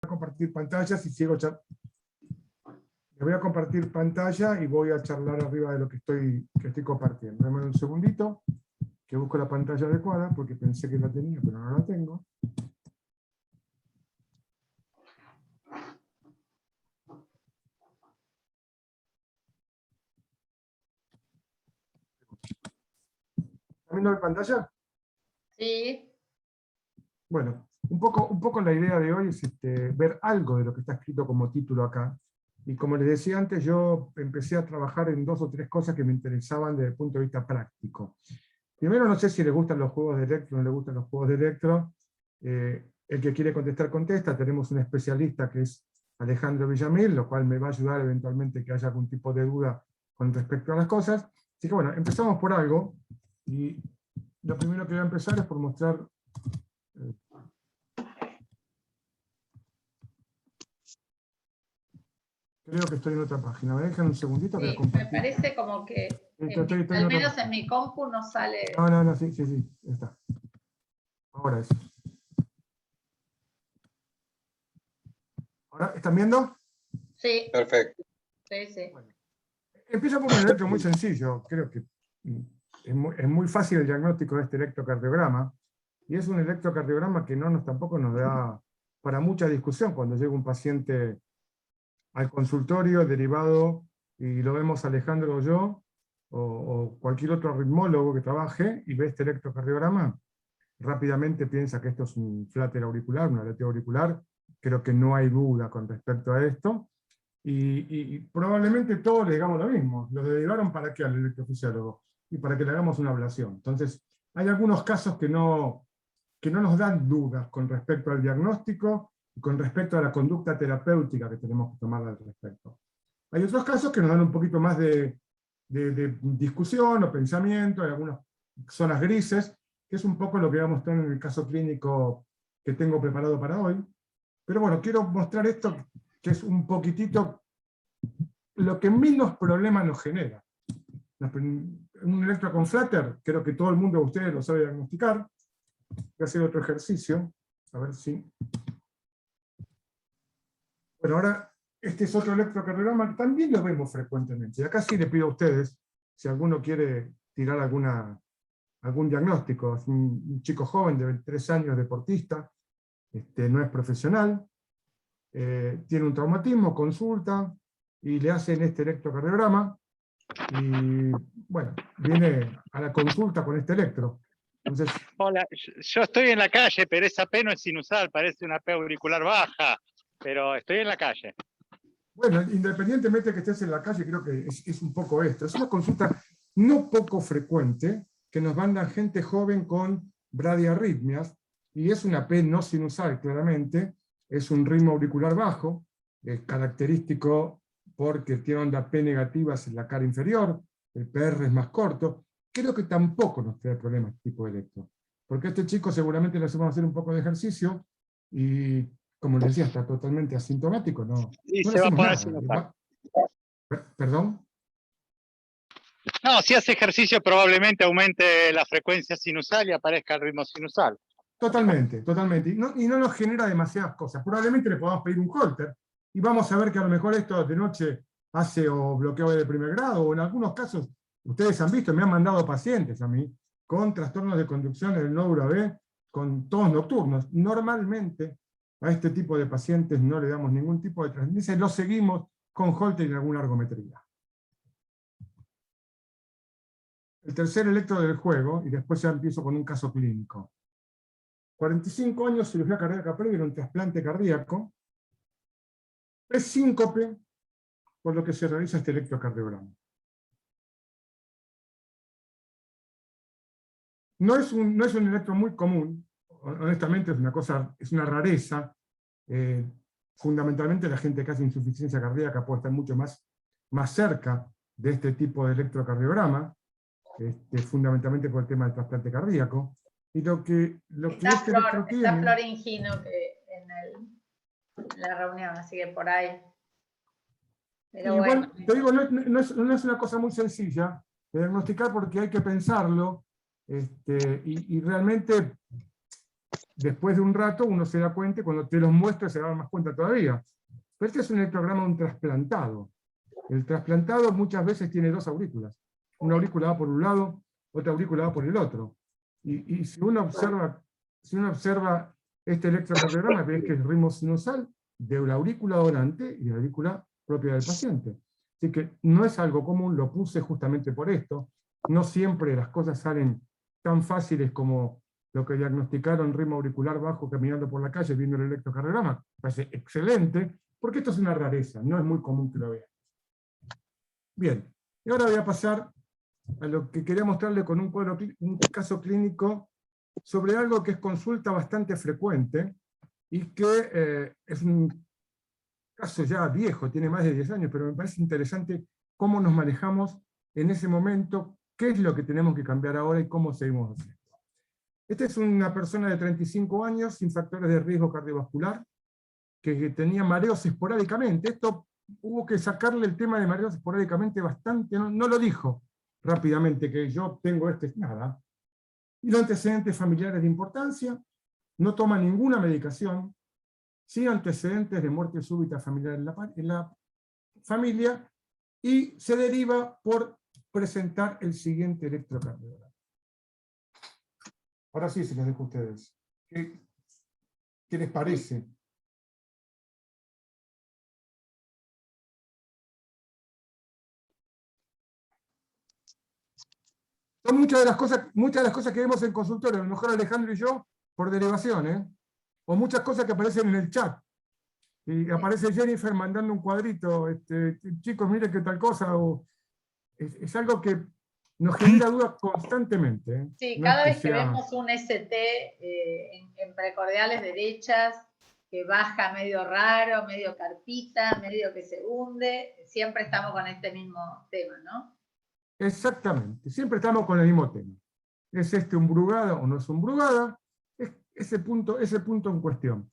a compartir pantallas y sigo le voy a compartir pantalla y voy a charlar arriba de lo que estoy compartiendo. Dame un segundito, que busco la pantalla adecuada, porque pensé que la tenía, pero no la tengo. ¿Está viendo mi pantalla? Sí. Bueno, un poco la idea de hoy es ver algo de lo que está escrito como título acá. Y como les decía antes, yo empecé a trabajar en 2 o 3 cosas que me interesaban desde el punto de vista práctico. Primero, no sé si les gustan los juegos de Electro o no les gustan los juegos de Electro. El que quiere contestar, contesta. Tenemos un especialista que es Alejandro Villamil, lo cual me va a ayudar eventualmente que haya algún tipo de duda con respecto a las cosas. Así que bueno, empezamos por algo. Y lo primero que voy a empezar es por mostrar... Creo que estoy en otra página. ¿Me dejan un segundito? Sí, me parece como que al menos en mi compu no sale. No, sí, está. Ahora es. ¿Ahora están viendo? Sí. Perfecto. Sí. Bueno, empiezo por un electro muy sencillo. Creo que es muy fácil el diagnóstico de este electrocardiograma. Y es un electrocardiograma que tampoco nos da para mucha discusión cuando llega un paciente al consultorio derivado y lo vemos Alejandro o yo, o cualquier otro arritmólogo que trabaje y ve este electrocardiograma, rápidamente piensa que esto es un flutter auricular, una aleteo auricular. Creo que no hay duda con respecto a esto. Y probablemente todos le digamos lo mismo. Lo derivaron para qué al electrofisiólogo, y para que le hagamos una ablación. Entonces, hay algunos casos que no nos dan dudas con respecto al diagnóstico y con respecto a la conducta terapéutica que tenemos que tomar al respecto. Hay otros casos que nos dan un poquito más de discusión o pensamiento, hay algunas zonas grises, que es un poco lo que voy a mostrar en el caso clínico que tengo preparado para hoy. Pero bueno, quiero mostrar esto, que es un poquitito lo que menos problemas nos genera. Un electro con flutter, creo que todo el mundo de ustedes lo sabe diagnosticar. Voy a hacer otro ejercicio, a ver si... Bueno, ahora este es otro electrocardiograma que también lo vemos frecuentemente. Y acá sí le pido a ustedes, si alguno quiere tirar algún diagnóstico. Es un chico joven de 23 años, deportista, no es profesional, tiene un traumatismo, consulta, y le hacen este electrocardiograma, y bueno, viene a la consulta con este electro. Entonces, hola, yo estoy en la calle, pero esa P no es sinusal, parece una P auricular baja, pero estoy en la calle. bueno, independientemente de que estés en la calle, creo que es un poco esto. Es una consulta no poco frecuente, que nos mandan gente joven con bradiarritmias, y es una P no sinusal, claramente, es un ritmo auricular bajo, es característico porque tiene onda P negativas en la cara inferior, el PR es más corto. Creo que tampoco nos trae problemas este tipo de electro, porque a este chico seguramente le hacemos hacer un poco de ejercicio, y como les decía, está totalmente asintomático, no Y le se va a hacemos poner nada. sinusal. ¿Perdón? No, si hace ejercicio probablemente aumente la frecuencia sinusal y aparezca el ritmo sinusal. Totalmente. Y no nos genera demasiadas cosas. Probablemente le podamos pedir un holter, y vamos a ver que a lo mejor esto de noche hace o bloqueo de primer grado, o en algunos casos, ustedes han visto, me han mandado pacientes a mí, con trastornos de conducción del nódulo AB, con tonos nocturnos. Normalmente, a este tipo de pacientes no le damos ningún tipo de transmisión, lo seguimos con holter y alguna ergometría. El tercer electro del juego, y después ya empiezo con un caso clínico. 45 años, cirugía cardíaca previa, un trasplante cardíaco. Es síncope, por lo que se realiza este electrocardiograma. No es un electro muy común, honestamente es una rareza. Fundamentalmente la gente que hace insuficiencia cardíaca puede estar mucho más cerca de este tipo de electrocardiograma, fundamentalmente por el tema del trasplante cardíaco. Y lo que está Flor Ingino en la reunión, así que por ahí. Pero igual, bueno. te digo, no es una cosa muy sencilla de diagnosticar, porque hay que pensarlo, y realmente después de un rato uno se da cuenta, y cuando te los muestro se da más cuenta todavía. Pero este es un electrograma de un trasplantado. El trasplantado muchas veces tiene dos aurículas. Una aurícula va por un lado, otra aurícula va por el otro. Y si uno observa este electrocardiograma, ves que es el ritmo sinusal de la aurícula donante y de la aurícula propia del paciente. Así que no es algo común, lo puse justamente por esto. No siempre las cosas salen tan fáciles como lo que diagnosticaron ritmo auricular bajo caminando por la calle viendo el electrocardiograma. Parece excelente, porque esto es una rareza, no es muy común que lo vean. Bien, y ahora voy a pasar a lo que quería mostrarle con un caso clínico sobre algo que es consulta bastante frecuente y que es un caso ya viejo, tiene más de 10 años, pero me parece interesante cómo nos manejamos en ese momento, qué es lo que tenemos que cambiar ahora y cómo seguimos haciendo. Esta es una persona de 35 años sin factores de riesgo cardiovascular, que tenía mareos esporádicamente. Esto hubo que sacarle el tema de mareos esporádicamente bastante, no lo dijo rápidamente que yo tengo nada. Y los antecedentes familiares de importancia, no toma ninguna medicación, sin antecedentes de muerte súbita familiar en la familia, y se deriva por presentar el siguiente electrocardiograma. Ahora sí se los dejo a ustedes. ¿Qué les parece? Son muchas de las cosas que vemos en consultorio, a lo mejor Alejandro y yo, por derivación, o muchas cosas que aparecen en el chat. Y aparece Jennifer mandando un cuadrito, chicos, miren qué tal cosa, o es algo que nos genera dudas constantemente. Sí, No cada es vez que vemos un ST en precordiales derechas, que baja medio raro, medio carpita, medio que se hunde, siempre estamos con este mismo tema, ¿no? Exactamente, siempre estamos con el mismo tema. ¿Es un Brugada o no es un Brugada? Es ese punto en cuestión.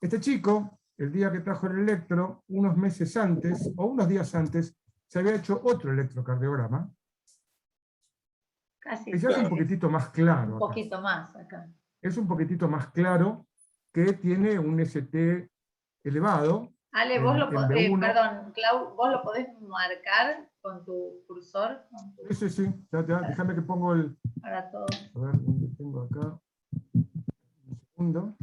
Este chico, el día que trajo el electro, unos meses antes, o unos días antes, se había hecho otro electrocardiograma. Casi. Que ya es un poquitito más claro. Un poquito más acá. Es un poquitito más claro, que tiene un ST elevado. Ale, vos lo podés, perdón, Clau, vos lo podés marcar con tu cursor. Sí. Déjame que pongo el... Para todos. A ver, ¿dónde tengo acá? Un segundo.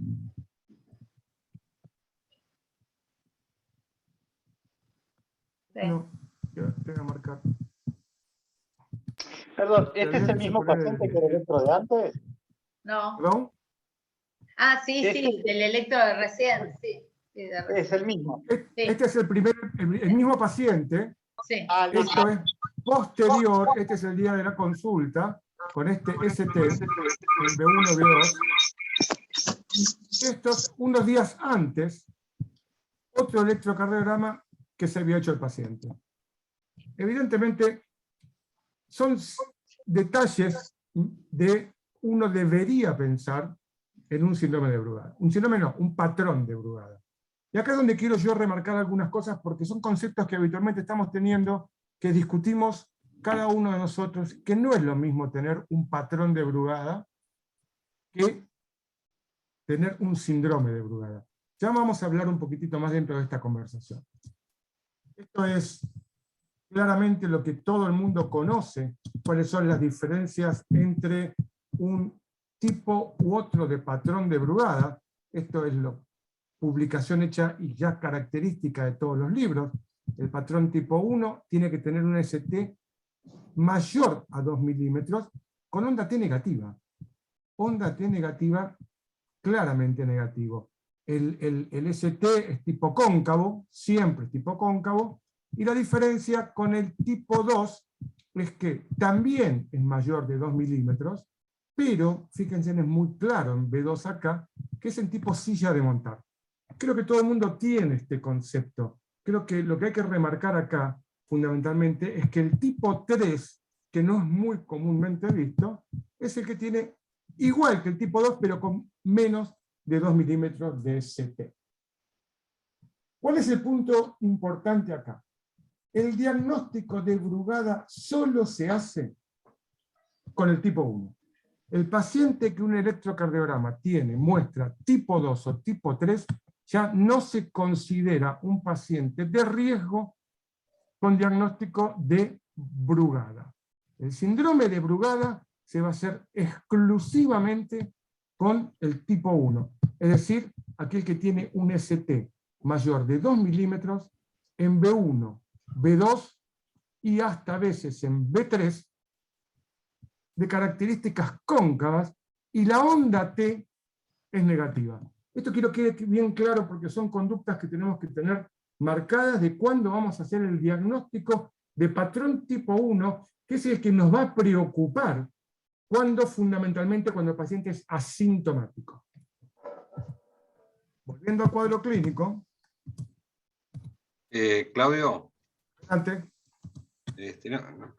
Sí. No, ya te voy a marcar. Perdón, ¿este es el mismo paciente que el electro de antes? No. ¿Perdón? Ah, sí, del electro de recién, sí. Es el mismo. Este es el mismo paciente. Sí. Esto es posterior, este es el día de la consulta, con este ST, el B1, B2. Estos, unos días antes, otro electrocardiograma que se había hecho el paciente. Evidentemente, son detalles de uno debería pensar en un síndrome de Brugada. Un síndrome no, un patrón de Brugada. Y acá es donde quiero yo remarcar algunas cosas, porque son conceptos que habitualmente estamos teniendo, que discutimos cada uno de nosotros, que no es lo mismo tener un patrón de Brugada que tener un síndrome de Brugada. Ya vamos a hablar un poquitito más dentro de esta conversación. Esto es claramente lo que todo el mundo conoce, cuáles son las diferencias entre un tipo u otro de patrón de Brugada. Esto es la publicación hecha y ya característica de todos los libros. El patrón tipo 1 tiene que tener un ST mayor a 2 milímetros con onda T negativa. Onda T negativa, claramente negativo. El ST es tipo cóncavo, siempre es tipo cóncavo, y la diferencia con el tipo 2 es que también es mayor de 2 milímetros, pero fíjense, es muy claro en B2 acá, que es en tipo silla de montar. Creo que todo el mundo tiene este concepto. Creo que lo que hay que remarcar acá, fundamentalmente, es que el tipo 3, que no es muy comúnmente visto, es el que tiene igual que el tipo 2, pero con menos de 2 milímetros de ST. ¿Cuál es el punto importante acá? El diagnóstico de Brugada solo se hace con el tipo 1. El paciente que un electrocardiograma muestra tipo 2 o tipo 3, ya no se considera un paciente de riesgo con diagnóstico de Brugada. El síndrome de Brugada se va a hacer exclusivamente con el tipo 1, es decir, aquel que tiene un ST mayor de 2 milímetros en B1, B2 y hasta a veces en B3, de características cóncavas, y la onda T es negativa. Esto quiero que quede bien claro porque son conductas que tenemos que tener marcadas de cuándo vamos a hacer el diagnóstico de patrón tipo 1, que es el que nos va a preocupar fundamentalmente cuando el paciente es asintomático. Volviendo al cuadro clínico. Claudio, Antes.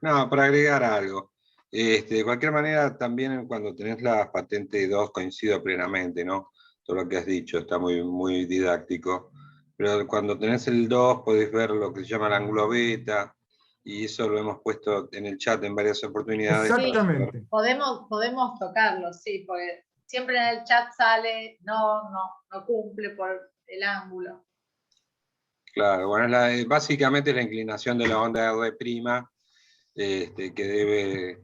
para agregar algo. De cualquier manera, también cuando tenés la patente 2 coincido plenamente, ¿no? Todo lo que has dicho está muy, muy didáctico. Pero cuando tenés el 2 podés ver lo que se llama el ángulo beta, y eso lo hemos puesto en el chat en varias oportunidades. Exactamente. Podemos tocarlo, sí, porque siempre en el chat sale, no cumple por el ángulo. Claro, bueno, básicamente es la inclinación de la onda R', que debe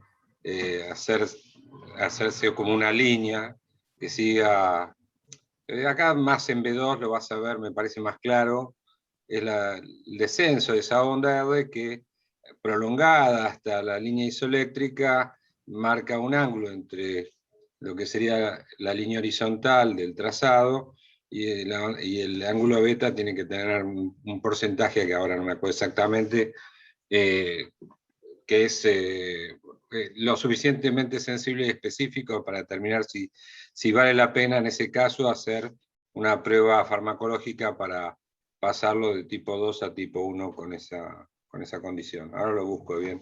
hacerse como una línea que siga. Acá más en B2 lo vas a ver, me parece más claro, es el descenso de esa onda R que, prolongada hasta la línea isoeléctrica, marca un ángulo entre lo que sería la línea horizontal del trazado y el ángulo beta tiene que tener un porcentaje que ahora no me acuerdo exactamente, que es lo suficientemente sensible y específico para determinar si vale la pena en ese caso hacer una prueba farmacológica para pasarlo de tipo 2 a tipo 1 con esa condición. Ahora lo busco bien,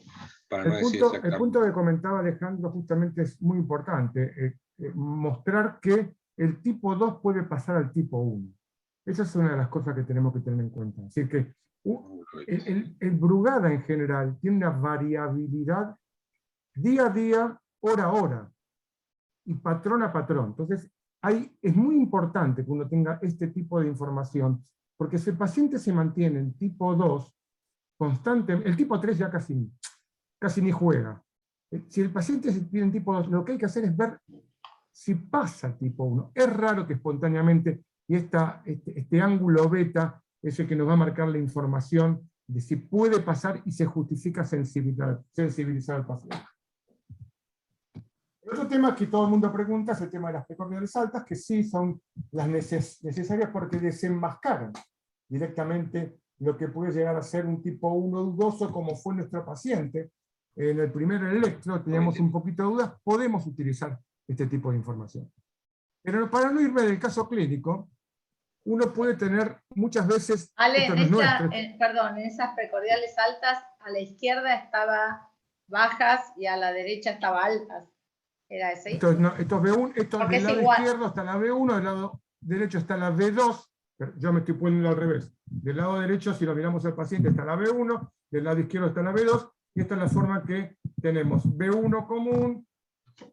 para no decir exactamente. El punto que comentaba Alejandro justamente es muy importante, mostrar que el tipo 2 puede pasar al tipo 1. Esa es una de las cosas que tenemos que tener en cuenta. Es decir, que el Brugada en general tiene una variabilidad día a día, hora a hora, y patrón a patrón. Entonces, es muy importante que uno tenga este tipo de información, porque si el paciente se mantiene en tipo 2, constantemente, el tipo 3 ya casi ni juega. Si el paciente se tiene en tipo 2, lo que hay que hacer es ver si pasa al tipo 1. Es raro que espontáneamente, y este ángulo beta es el que nos va a marcar la información de si puede pasar y se justifica sensibilizar al paciente. El otro tema que todo el mundo pregunta es el tema de las precordiales altas, que sí son las necesarias porque desenmascaran directamente lo que puede llegar a ser un tipo 1 dudoso, como fue nuestro paciente. En el primer electro teníamos un poquito de dudas, podemos utilizar este tipo de información. Pero para no irme del caso clínico, uno puede tener muchas veces... Ale, en esas precordiales altas, a la izquierda estaba bajas y a la derecha estaba altas. ¿Era ese? Estos del lado izquierdo está la B1, del lado derecho está la B2, yo me estoy poniendo al revés. Del lado derecho, si lo miramos al paciente, está la B1, del lado izquierdo está la B2, y esta es la forma que tenemos. B1 común,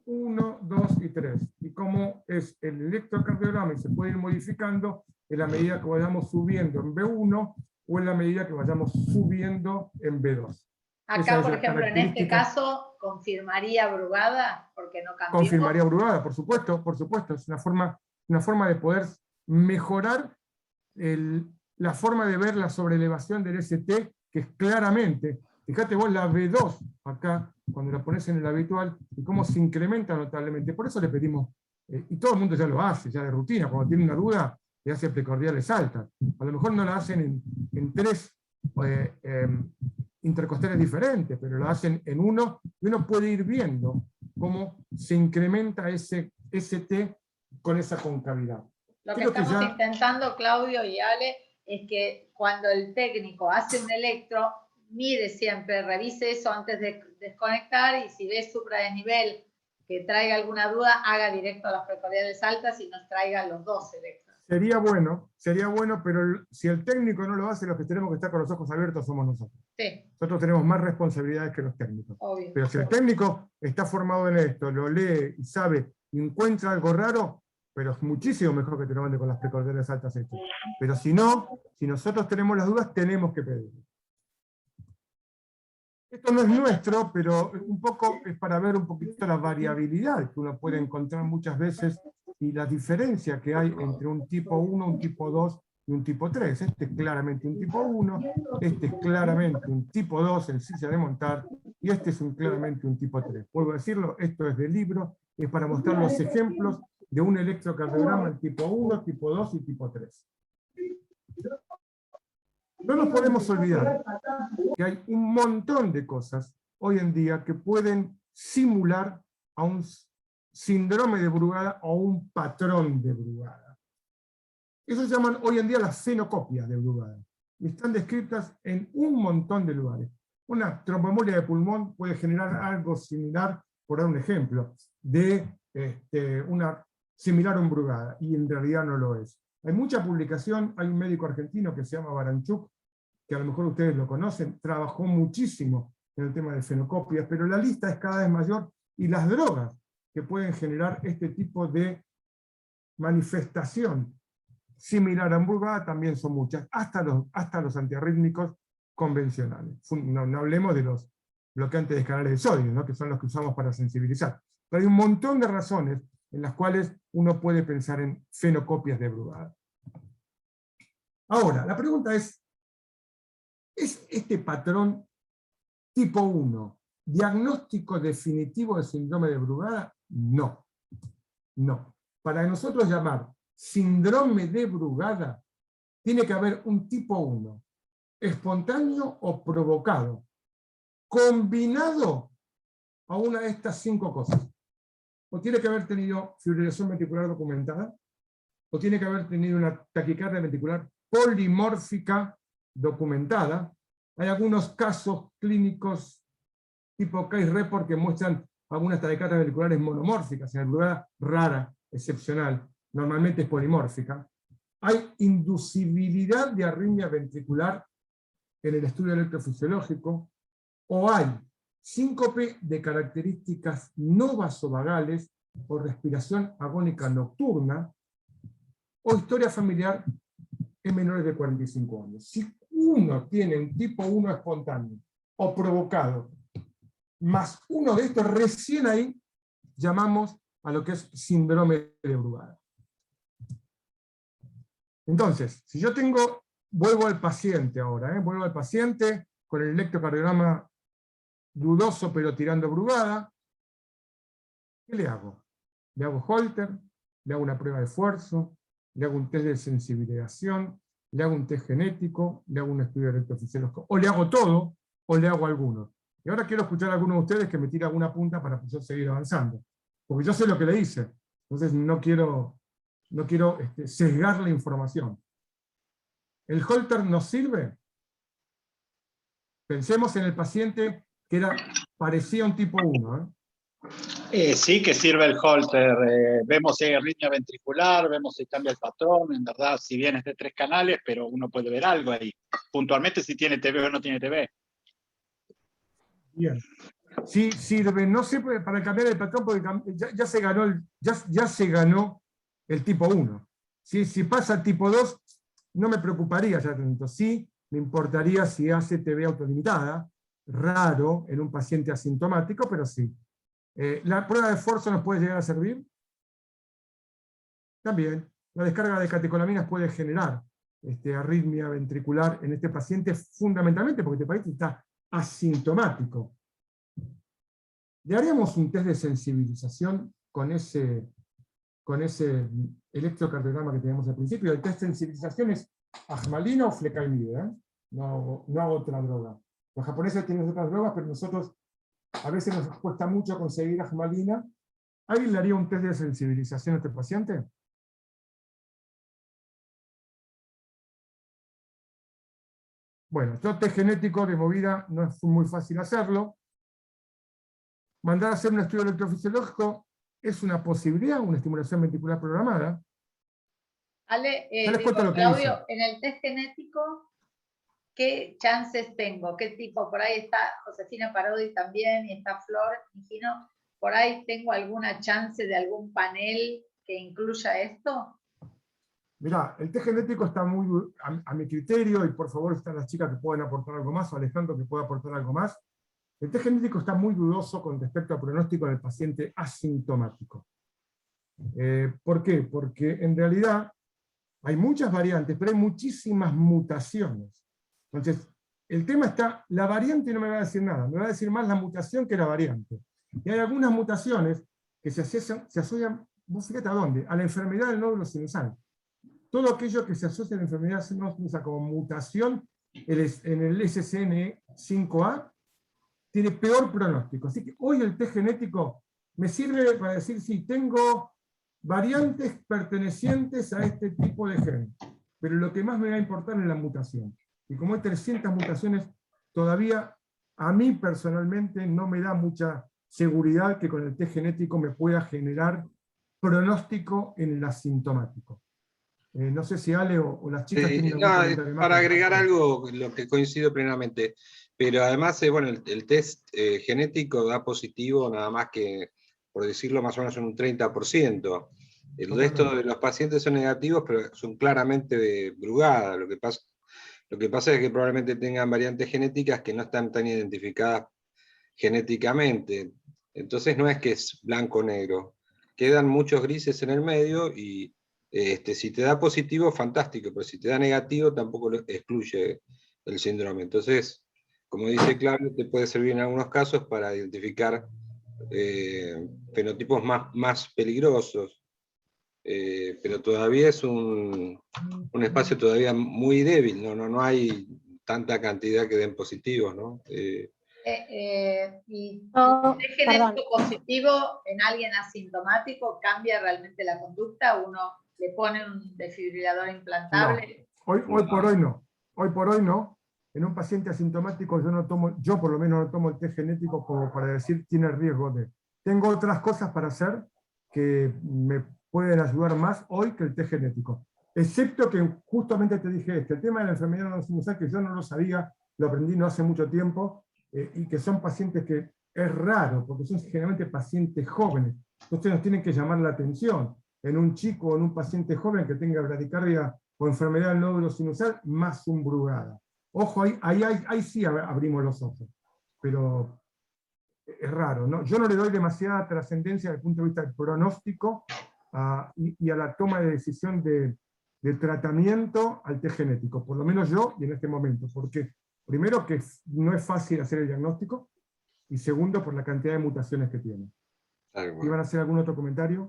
1, 2 y 3. Y como es el electrocardiograma y se puede ir modificando en la medida que vayamos subiendo en B1 o en la medida que vayamos subiendo en B2. Acá, por ejemplo, en este caso, ¿confirmaría Brugada? Porque no cambió. Confirmaría Brugada, por supuesto. Es una forma de poder mejorar la forma de ver la sobrelevación del ST, que es claramente, fíjate vos la B2 acá, cuando la pones en el habitual, y cómo se incrementa notablemente. Por eso le pedimos, y todo el mundo ya lo hace, ya de rutina, cuando tiene una duda, le hace precordiales altas. A lo mejor no la hacen en 3 intercostales diferentes, pero lo hacen en uno, y uno puede ir viendo cómo se incrementa ese ST con esa concavidad. Lo que estamos intentando, Claudio y Ale, es que cuando el técnico hace un electro, mire siempre, revise eso antes de desconectar, y si ve supradesnivel que traiga alguna duda, haga directo a las precordiales altas y nos traiga los dos electros. Sería bueno, pero si el técnico no lo hace, los que tenemos que estar con los ojos abiertos somos nosotros. Sí, Nosotros tenemos más responsabilidades que los técnicos. obvio. Pero si el técnico está formado en esto, lo lee y sabe, y encuentra algo raro, pero es muchísimo mejor que te lo mande con las precordiales altas hechas. Pero si no, si nosotros tenemos las dudas, tenemos que pedirlo. Esto no es nuestro, pero un poco es para ver un poquito la variabilidad que uno puede encontrar muchas veces y la diferencia que hay entre un tipo 1, un tipo 2 y un tipo 3. Este es claramente un tipo 1, este es claramente un tipo 2 en silla de montar, y este es claramente un tipo 3. Vuelvo a decirlo, esto es del libro, es para mostrar los ejemplos de un electrocardiograma en tipo 1, tipo 2 y tipo 3. No nos podemos olvidar que hay un montón de cosas hoy en día que pueden simular a un síndrome de Brugada o un patrón de Brugada. Eso se llaman hoy en día las fenocopias de Brugada. Y están descritas en un montón de lugares. Una tromboembolia de pulmón puede generar algo similar, por dar un ejemplo, de una similar a un Brugada, y en realidad no lo es. Hay mucha publicación, hay un médico argentino que se llama Baranchuk, que a lo mejor ustedes lo conocen, trabajó muchísimo en el tema de fenocopias, pero la lista es cada vez mayor, y las drogas que pueden generar este tipo de manifestación similar a Brugada también son muchas, hasta los antiarrítmicos convencionales. No hablemos de los bloqueantes de canales de sodio, ¿no? Que son los que usamos para sensibilizar. Pero hay un montón de razones en las cuales uno puede pensar en fenocopias de Brugada. Ahora, la pregunta ¿es este patrón tipo 1 diagnóstico definitivo de síndrome de Brugada? No. No. Para nosotros llamar síndrome de Brugada, tiene que haber un tipo 1, espontáneo o provocado, combinado a una de estas 5 cosas. O tiene que haber tenido fibrilación ventricular documentada, o tiene que haber tenido una taquicardia ventricular polimórfica documentada. Hay algunos casos clínicos tipo case report que muestran algunas taquicardias ventriculares monomórficas, en Brugada rara, excepcional, normalmente es polimórfica. Hay inducibilidad de arritmia ventricular en el estudio electrofisiológico, o hay síncope de características no vasovagales o respiración agónica nocturna, o historia familiar en menores de 45 años. Si uno tiene un tipo 1 espontáneo o provocado, más uno de estos, recién ahí llamamos a lo que es síndrome de Brugada. Entonces, si yo vuelvo al paciente ahora, vuelvo al paciente con el electrocardiograma dudoso pero tirando Brugada, ¿qué le hago? Le hago Holter, le hago una prueba de esfuerzo, le hago un test de sensibilización, le hago un test genético, le hago un estudio electrofisiológico, o le hago todo, o le hago alguno. Y ahora quiero escuchar a alguno de ustedes que me tire alguna punta para yo seguir avanzando. Porque yo sé lo que le hice, entonces no quiero sesgar la información. ¿El Holter nos sirve? Pensemos en el paciente que parecía un tipo 1. Sí que sirve el Holter. Vemos si hay arritmia ventricular, vemos si cambia el patrón, en verdad, si bien es de 3 canales, pero uno puede ver algo ahí. Puntualmente si tiene TV o no tiene TV. Bien. Sí sirve, no sé, para cambiar el patrón, porque ya se ganó el tipo 1. Si pasa al tipo 2, no me preocuparía ya tanto. Sí me importaría si hace TV autolimitada, raro en un paciente asintomático, pero sí. ¿La prueba de esfuerzo nos puede llegar a servir? También. La descarga de catecolaminas puede generar arritmia ventricular en este paciente, fundamentalmente porque este paciente está asintomático. Le haríamos un test de sensibilización con ese electrocardiograma que teníamos al principio. El test de sensibilización es ajmalina o flecalmida, no hago otra droga. Los japoneses tienen otras drogas, pero nosotros a veces nos cuesta mucho conseguir ajmalina. ¿Alguien le haría un test de sensibilización a este paciente? Bueno, yo test genético de movida no es muy fácil hacerlo. Mandar a hacer un estudio electrofisiológico es una posibilidad, una estimulación ventricular programada. Ale, Yo les cuento lo que Claudio, hice. en el test genético, ¿qué chances tengo? ¿Qué tipo? Por ahí está Josefina Parodi también y está Flor Higino. ¿Por ahí tengo alguna chance de algún panel que incluya esto? Mirá, el test genético está muy, a mi criterio, y por favor están las chicas que pueden aportar algo más, o Alejandro que pueda aportar algo más. El test genético está muy dudoso con respecto al pronóstico del paciente asintomático. ¿Por qué? Porque en realidad hay muchas variantes, pero hay muchísimas mutaciones. Entonces, el tema está, la variante no me va a decir nada, me va a decir más la mutación que la variante. Y hay algunas mutaciones que se asocian, vos fíjate a dónde, a la enfermedad del nódulo sinusal. Todo aquello que se asocia a la enfermedad sinusal como mutación en el SCN5A tiene peor pronóstico. Así que hoy el test genético me sirve para decir si tengo variantes pertenecientes a este tipo de gen. Pero lo que más me va a importar es la mutación. Y como hay 300 mutaciones, todavía a mí personalmente no me da mucha seguridad que con el test genético me pueda generar pronóstico en el asintomático. No sé si Ale o las chicas tienen algún No, comentario más. para agregar algo, lo que coincido plenamente, pero además, bueno, el test genético da positivo nada más que, por decirlo más o menos, un 30%. El resto de los pacientes son negativos, pero son claramente de Brugada. Lo que pasa es que probablemente tengan variantes genéticas que no están tan identificadas genéticamente. Entonces no es que es blanco o negro. Quedan muchos grises en el medio y si te da positivo, fantástico, pero si te da negativo, tampoco lo excluye el síndrome. Entonces, como dice Claudio, te puede servir en algunos casos para identificar fenotipos más peligrosos, pero todavía es un espacio todavía muy débil, no hay tanta cantidad que den positivos, ¿no? Y Oh, el test genético positivo en alguien asintomático cambia realmente la conducta. Uno le pone un desfibrilador implantable. No. Hoy por hoy no. Hoy por hoy no. En un paciente asintomático yo por lo menos no tomo el test genético como para decir tiene riesgo de. Tengo otras cosas para hacer que me pueden ayudar más hoy que el test genético. Excepto que justamente te dije el tema de la enfermedad no sinusal, que yo no lo sabía, lo aprendí no hace mucho tiempo, y que son pacientes que es raro, porque son generalmente pacientes jóvenes. Entonces nos tienen que llamar la atención. En un chico o en un paciente joven que tenga bradicardia o enfermedad del nódulo sinusal, más un Brugada. Ojo, ahí sí abrimos los ojos. Pero es raro, ¿no? Yo no le doy demasiada trascendencia desde el punto de vista del pronóstico y a la toma de decisión de tratamiento al test genético, por lo menos yo y en este momento, porque primero que no es fácil hacer el diagnóstico y segundo por la cantidad de mutaciones que tiene. ¿Iban a hacer algún otro comentario?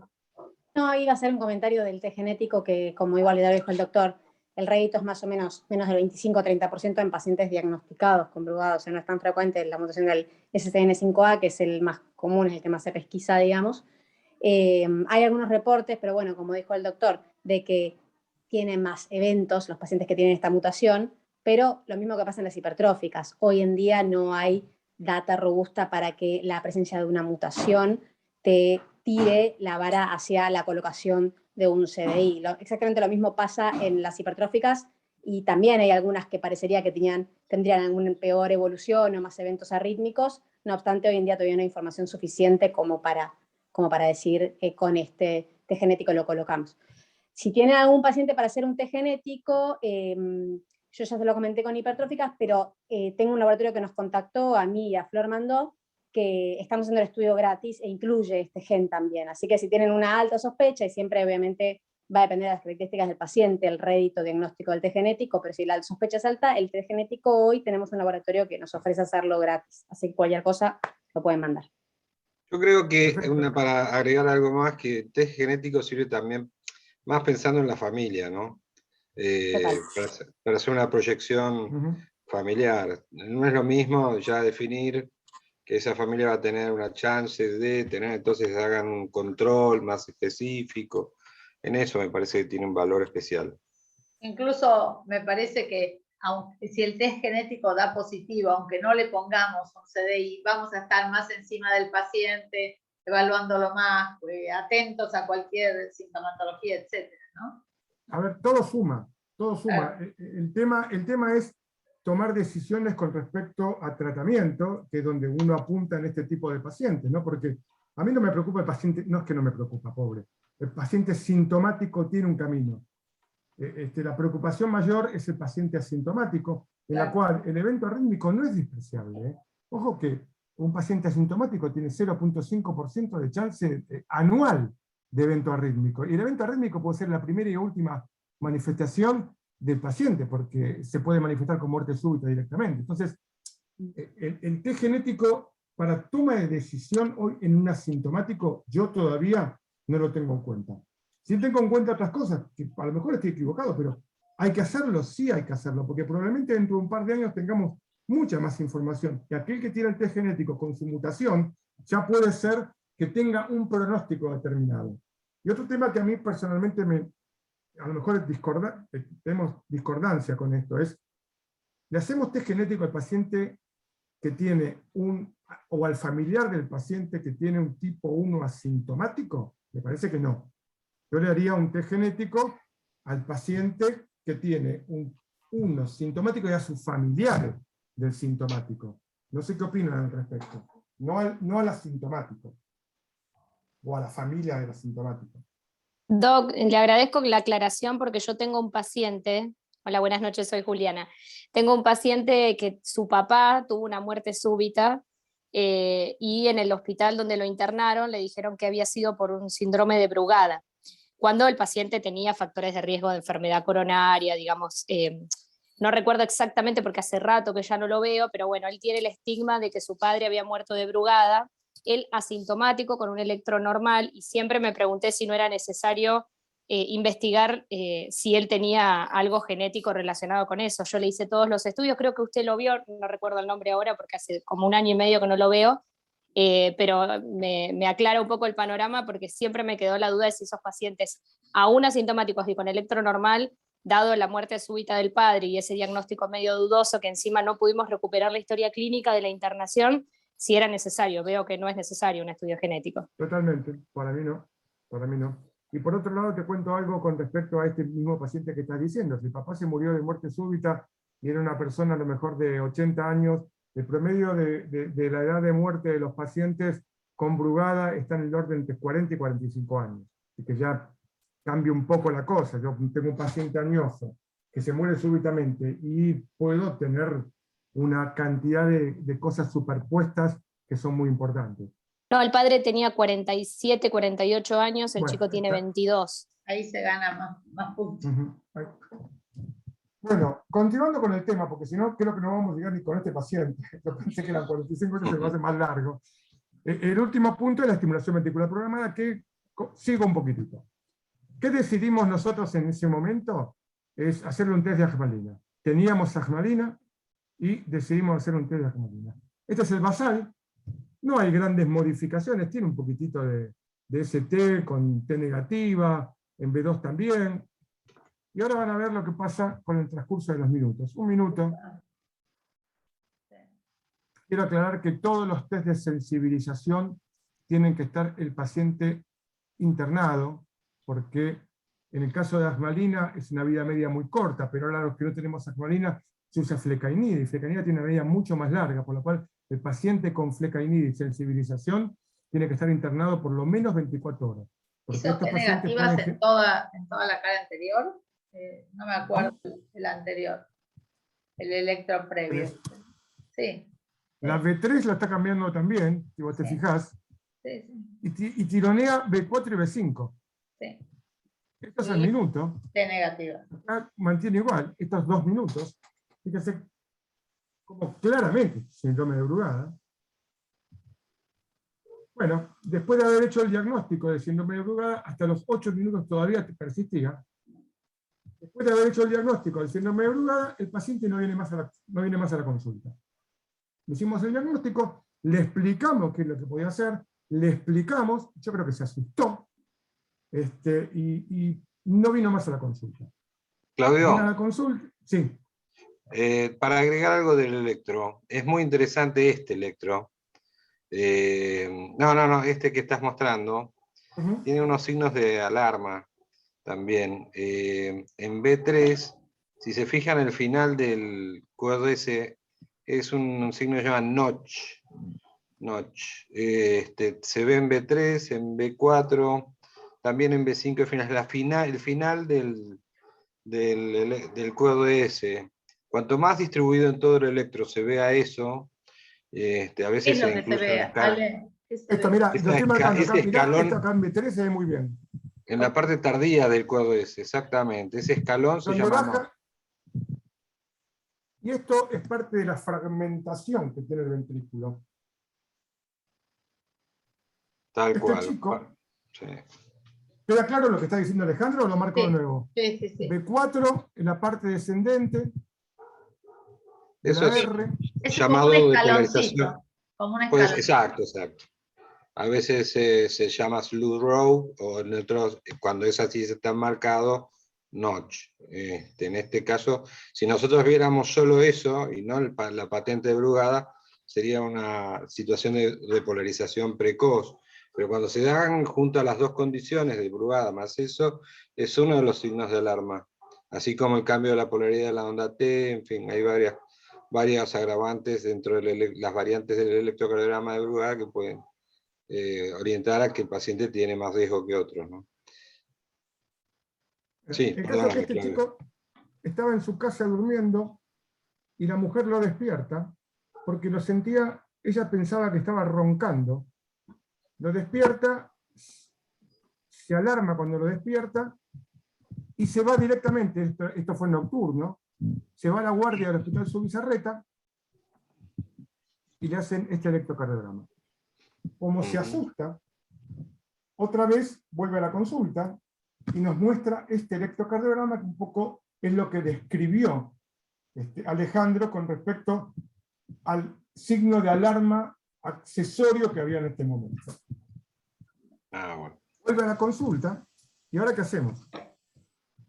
No, iba a hacer un comentario del test genético que, como igual le dijo el doctor, el rédito es más o menos del 25-30% en pacientes diagnosticados con Brugada, o sea, no es tan frecuente la mutación del SCN5A, que es el más común, es el que más se pesquisa, digamos. Hay algunos reportes, pero bueno, como dijo el doctor, de que tienen más eventos los pacientes que tienen esta mutación, pero lo mismo que pasa en las hipertróficas. Hoy en día no hay data robusta para que la presencia de una mutación te tire la vara hacia la colocación de un CDI. Exactamente lo mismo pasa en las hipertróficas y también hay algunas que parecería que tendrían alguna peor evolución o más eventos arrítmicos. No obstante, hoy en día todavía no hay información suficiente como para decir que con este test genético lo colocamos. Si tienen algún paciente para hacer un test genético, yo ya se lo comenté con hipertróficas, pero tengo un laboratorio que nos contactó, a mí y a Flor mandó, que estamos haciendo el estudio gratis e incluye este gen también. Así que si tienen una alta sospecha, y siempre obviamente va a depender de las características del paciente, el rédito diagnóstico del test genético, pero si la sospecha es alta, el test genético hoy tenemos un laboratorio que nos ofrece hacerlo gratis. Así que cualquier cosa lo pueden mandar. Yo creo que, para agregar algo más, que el test genético sirve también más pensando en la familia, ¿no? Para hacer una proyección familiar. No es lo mismo ya definir que esa familia va a tener una chance de tener, entonces hagan un control más específico. En eso me parece que tiene un valor especial. Incluso me parece que si el test genético da positivo, aunque no le pongamos un CDI, vamos a estar más encima del paciente, evaluándolo más, atentos a cualquier sintomatología, etcétera, ¿no? A ver, todo suma, todo suma. El tema es tomar decisiones con respecto a tratamiento, que es donde uno apunta en este tipo de pacientes, ¿no? Porque a mí no me preocupa el paciente, no es que no me preocupa, pobre. El paciente sintomático tiene un camino. La preocupación mayor es el paciente asintomático, en la cual el evento arrítmico no es despreciable, ¿eh? Ojo que un paciente asintomático tiene 0.5% de chance anual de evento arrítmico. Y el evento arrítmico puede ser la primera y última manifestación del paciente, porque se puede manifestar con muerte súbita directamente. Entonces, el test genético para toma de decisión hoy en un asintomático, yo todavía no lo tengo en cuenta. Sí tengo en cuenta otras cosas, que a lo mejor estoy equivocado, pero hay que hacerlo, sí hay que hacerlo, porque probablemente dentro de un par de años tengamos mucha más información. Y aquel que tiene el test genético con su mutación, ya puede ser que tenga un pronóstico determinado. Y otro tema que a mí personalmente a lo mejor tenemos discordancia con esto, es, ¿le hacemos test genético al paciente que tiene o al familiar del paciente que tiene un tipo 1 asintomático? Me parece que no. Yo le haría un test genético al paciente que tiene un 1 sintomático y a sus familiares del sintomático. No sé qué opinan al respecto. No al asintomático, o a la familia del asintomático. Doc, le agradezco la aclaración porque yo tengo un paciente, hola, buenas noches, soy Juliana. Tengo un paciente que su papá tuvo una muerte súbita y en el hospital donde lo internaron le dijeron que había sido por un síndrome de Brugada, cuando el paciente tenía factores de riesgo de enfermedad coronaria, digamos, no recuerdo exactamente porque hace rato que ya no lo veo, pero bueno, él tiene el estigma de que su padre había muerto de Brugada, él asintomático con un electro normal, y siempre me pregunté si no era necesario investigar si él tenía algo genético relacionado con eso. Yo le hice todos los estudios, creo que usted lo vio, no recuerdo el nombre ahora porque hace como 1 año y medio que no lo veo, pero me aclara un poco el panorama porque siempre me quedó la duda de si esos pacientes aún asintomáticos y con electro normal, dado la muerte súbita del padre y ese diagnóstico medio dudoso que encima no pudimos recuperar la historia clínica de la internación, si era necesario. Veo que no es necesario un estudio genético. Totalmente, para mí no, para mí no. Y por otro lado te cuento algo con respecto a este mismo paciente que estás diciendo. Si el papá se murió de muerte súbita y era una persona a lo mejor de 80 años, el promedio de la edad de muerte de los pacientes con Brugada está en el orden entre 40 y 45 años. Así que ya cambia un poco la cosa. Yo tengo un paciente añoso que se muere súbitamente y puedo tener una cantidad de cosas superpuestas que son muy importantes. No, el padre tenía 47, 48 años, el Bueno, chico tiene 22. Ahí se gana más puntos. Bueno, continuando con el tema, porque si no creo que no vamos a llegar ni con este paciente. Yo pensé que eran 45 años, se me hace más largo. El último punto es la estimulación ventricular programada, que sigo un poquitito. ¿Qué decidimos nosotros en ese momento? Es hacerle un test de Ajmalina. Teníamos Ajmalina y decidimos hacer un test de Ajmalina. Este es el basal. No hay grandes modificaciones, tiene un poquitito de ST con T negativa, en B2 también. Y ahora van a ver lo que pasa con el transcurso de los minutos. Un minuto. Quiero aclarar que todos los test de sensibilización tienen que estar el paciente internado, porque en el caso de Ajmalina es una vida media muy corta, pero ahora los que no tenemos Ajmalina se usa flecainida, y flecainida tiene una vida mucho más larga, por lo cual el paciente con flecainida y sensibilización tiene que estar internado por lo menos 24 horas. ¿Hizo T negativas en toda la cara anterior? No me acuerdo el anterior, el electro previo. Sí. La B3 la está cambiando también, si vos te fijás, sí. y tironea B4 y B5. Sí. Esto es el minuto. T negativa. Acá mantiene igual, estos 2 minutos. Fíjense como claramente síndrome de Brugada. Bueno, después de haber hecho el diagnóstico de síndrome de Brugada, hasta los 8 minutos todavía persistía. Después de haber hecho el diagnóstico del síndrome de Brugada, el paciente no viene más a la consulta. Hicimos el diagnóstico, le explicamos qué es lo que podía hacer, le explicamos, yo creo que se asustó, y no vino más a la consulta. Claudio. ¿Vino a la consulta? Sí. Para agregar algo del electro, es muy interesante este electro. Este que estás mostrando, tiene unos signos de alarma. también. En B3, si se fijan, el final del QRS es un signo que se llama notch. Notch. Se ve en B3, en B4, también en B5 el final del QRS. Cuanto más distribuido en todo el electro se vea eso, a ¿Qué veces es lo que se incluso ve, Ale? ¿Qué se Esto, ve? mira, lo estoy marcando acá, mirá, escalón, esto acá en B3 se ve muy bien. en la parte tardía del QRS, exactamente. Ese escalón se Donde llama baja, notch. y esto es parte de la fragmentación que tiene el ventrículo. Tal Este cual. chico, Sí. ¿queda claro lo que está diciendo Alejandro o lo marco de Sí. nuevo? Sí. B4 en la parte descendente de Eso la es R. Es como un llamado de polarización. escaloncito. Como un Pues, escaloncito. exacto. A veces se llama slew row, o en otros, cuando es así está marcado, notch. En este caso, si nosotros viéramos solo eso, y no la patente de Brugada, sería una situación de polarización precoz. Pero cuando se dan juntas las dos condiciones de Brugada más eso, es uno de los signos de alarma. Así como el cambio de la polaridad de la onda T, en fin, hay varias agravantes dentro de las variantes del electrocardiograma de Brugada que pueden orientar a que el paciente tiene más riesgo que otros, ¿no? Sí, El caso es que perdóname, este Claudio. chico estaba en su casa durmiendo y la mujer lo despierta porque lo sentía, ella pensaba que estaba roncando. Lo despierta, se alarma cuando lo despierta y se va directamente, esto fue nocturno, se va a la guardia del Hospital Subizarreta y le hacen este electrocardiograma. Como se asusta, otra vez vuelve a la consulta y nos muestra este electrocardiograma que un poco es lo que describió Alejandro con respecto al signo de alarma accesorio que había en este momento. Bueno. Vuelve a la consulta, ¿y ahora qué hacemos?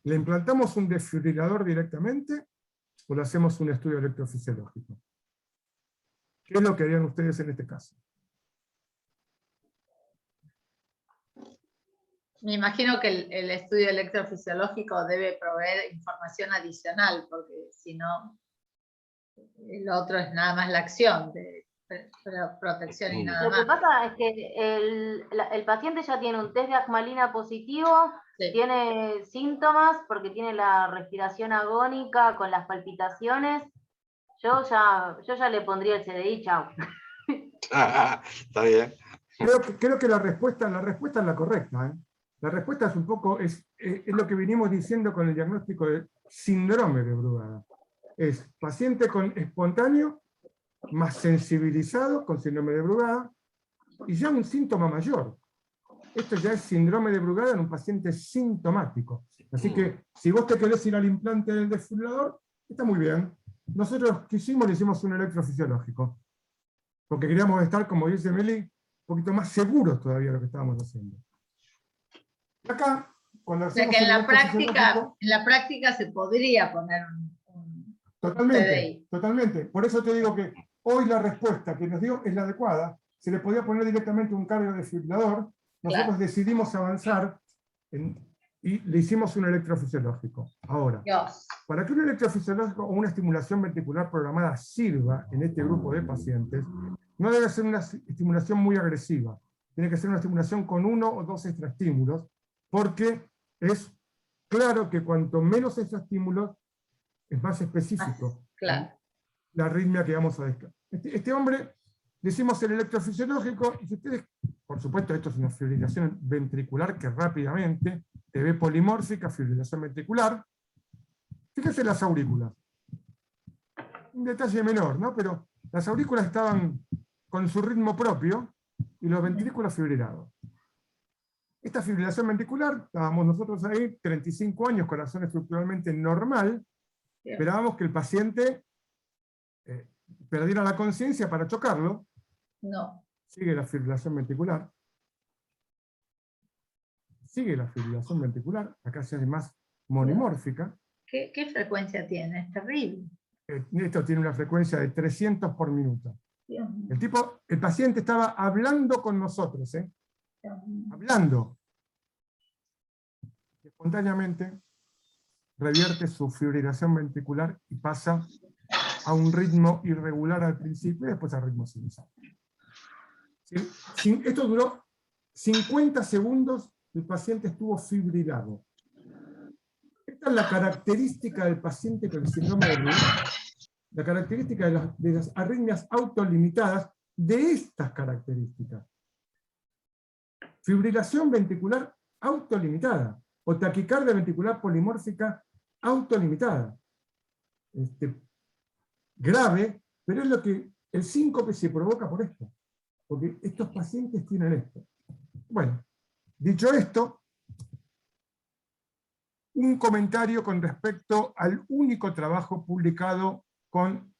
¿Le implantamos un desfibrilador directamente o le hacemos un estudio electrofisiológico? ¿Qué es lo que harían ustedes en este caso? Me imagino que el estudio electrofisiológico debe proveer información adicional, porque si no, lo otro es nada más la acción de protección y nada Lo que más. pasa es que el paciente ya tiene un test de asmalina positivo, Sí. tiene síntomas porque tiene la respiración agónica con las palpitaciones. Yo ya le pondría el CDI, chao. Está bien. Creo que la respuesta es la correcta. ¿eh? La respuesta es un poco, es lo que venimos diciendo con el diagnóstico de síndrome de Brugada. Es paciente con espontáneo, más sensibilizado con síndrome de Brugada, y ya un síntoma mayor. Esto ya es síndrome de Brugada en un paciente sintomático. Así que, si vos te querés ir al implante del desfibrilador, está muy bien. Nosotros le hicimos un electrofisiológico, porque queríamos estar, como dice Meli, un poquito más seguros todavía de lo que estábamos haciendo. Y acá, cuando O sea hacemos que el electrofisiológico, en la práctica se podría poner un totalmente, CDI. totalmente. Por eso te digo que hoy la respuesta que nos dio es la adecuada. Se le podía poner directamente un cardiodesfibrilador. Nosotros Claro. decidimos avanzar y le hicimos un electrofisiológico. Ahora, Dios. para que un electrofisiológico o una estimulación ventricular programada sirva en este grupo de pacientes, no debe ser una estimulación muy agresiva. Tiene que ser una estimulación con 1 o 2 extraestímulos, porque es claro que cuanto menos extraestímulos, es más específico. Claro. La arritmia que vamos a descargar. Este hombre, le hicimos el electrofisiológico, y si ustedes, por supuesto, esto es una fibrilación ventricular que rápidamente, TB polimórfica, fibrilación ventricular. Fíjense las aurículas. Un detalle menor, ¿no? Pero las aurículas estaban con su ritmo propio y los ventrículos fibrilados. Esta fibrilación ventricular, estábamos nosotros ahí, 35 años, corazón estructuralmente normal, esperábamos que el paciente perdiera la conciencia para chocarlo. No. Sigue la fibrilación ventricular. Sigue la fibrilación ventricular. Acá se hace más monimórfica. ¿Qué frecuencia tiene? Es terrible. Esto tiene una frecuencia de 300 por minuto. Dios mío. El paciente estaba hablando con nosotros, Dios mío. hablando. espontáneamente revierte su fibrilación ventricular y pasa a un ritmo irregular al principio y después al ritmo sinusal. Esto duró 50 segundos, el paciente estuvo fibrilado. Esta es la característica del paciente con el síndrome de Brugada. La característica de las arritmias autolimitadas de estas características. Fibrilación ventricular autolimitada o taquicardia ventricular polimórfica autolimitada. Grave, pero es lo que el síncope se provoca por esto, porque estos pacientes tienen esto. Bueno, dicho esto, un comentario con respecto al único trabajo publicado con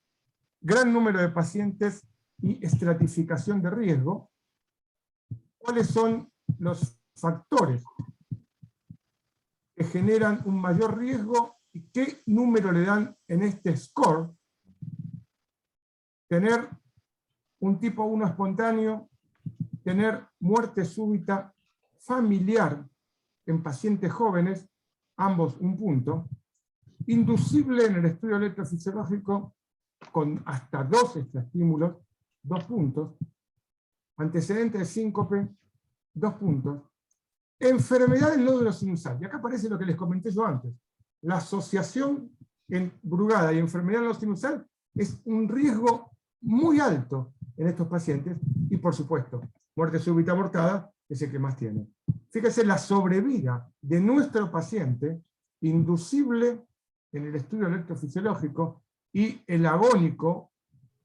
gran número de pacientes y estratificación de riesgo. ¿Cuáles son los factores que generan un mayor riesgo y qué número le dan en este score? Tener un tipo 1 espontáneo, tener muerte súbita familiar en pacientes jóvenes, ambos un punto, inducible en el estudio electrofisiológico con hasta 2 extraestímulos, 2 puntos, antecedente de síncope, 2 puntos, enfermedad del nódulo sinusal, y acá aparece lo que les comenté yo antes, la asociación en Brugada y enfermedad del nódulo sinusal es un riesgo muy alto en estos pacientes, y por supuesto, muerte súbita abortada es el que más tiene. Fíjense la sobrevida de nuestro paciente, inducible en el estudio electrofisiológico, y el agónico,